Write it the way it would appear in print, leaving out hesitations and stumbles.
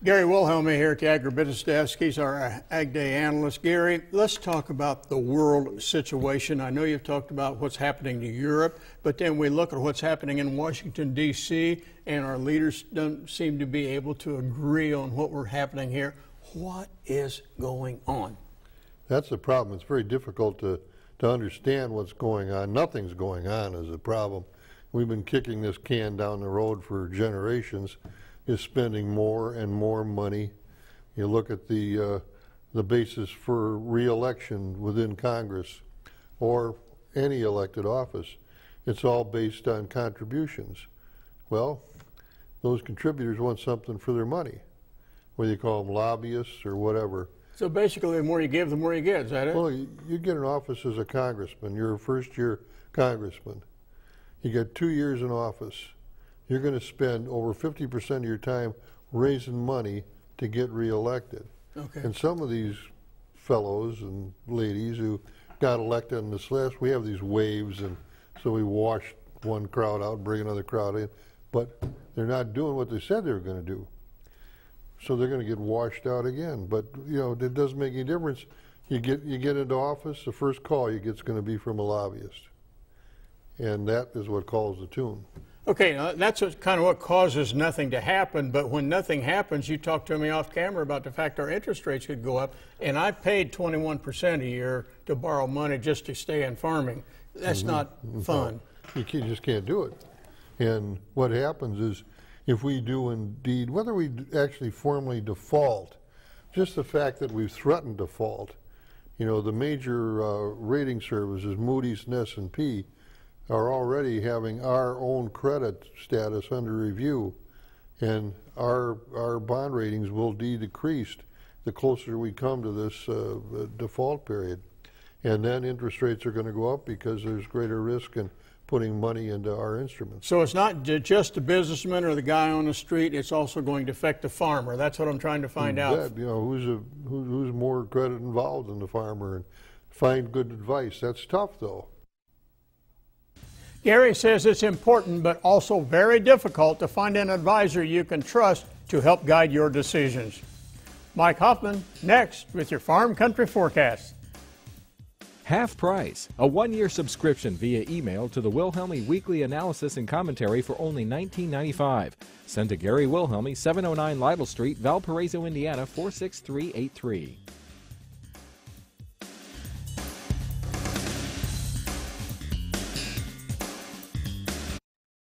Gary Wilhelmi here at the Agribusiness Desk. He's our Ag Day analyst. Gary, let's talk about the world situation. I know you've talked about what's happening to Europe, but then we look at what's happening in Washington, D.C., and our leaders don't seem to be able to agree on what we're happening here. What is going on? That's the problem. It's very difficult to understand what's going on. Nothing's going on is the problem. We've been kicking this can down the road for generations. Is spending more and more money. You look at the basis for re-election within Congress or any elected office. It's all based on contributions. Well, those contributors want something for their money, whether you call them lobbyists or whatever. So basically, the more you give, the more you get. Is that it? Well, you get an office as a congressman. You're a first-year congressman. You get 2 years in office. You're going to spend over 50% of your time raising money to get reelected. Okay. And some of these fellows and ladies who got elected in this last, we have these waves, and so we wash one crowd out and bring another crowd in, but they're not doing what they said they were going to do. So they're going to get washed out again. But you know, it doesn't make any difference. You get into office, the first call you get is going to be from a lobbyist, and that is what calls the tune. Okay, now that's kind of what causes nothing to happen, but when nothing happens, you talk to me off camera about the fact our interest rates could go up, and I paid 21% a year to borrow money just to stay in farming. That's not fun. You just can't do it. And what happens is, if we do indeed, whether we actually formally default, just the fact that we've threatened default, you know, the major rating services, Moody's and S&P, are already having our own credit status under review, and our bond ratings will be decreased the closer we come to this default period. And then interest rates are going to go up because there's greater risk in putting money into our instruments. So it's not just the businessman or the guy on the street, it's also going to affect the farmer. That's what I'm trying to find out. You know, who's more credit involved than the farmer, and find good advice. That's tough, though. Gary says it's important, but also very difficult to find an advisor you can trust to help guide your decisions. Mike Hoffman, next with your Farm Country Forecast. Half price, a one-year subscription via email to the Wilhelmi Weekly Analysis and Commentary for only $19.95. Send to Gary Wilhelmi, 709 Lytle Street, Valparaiso, Indiana, 46383.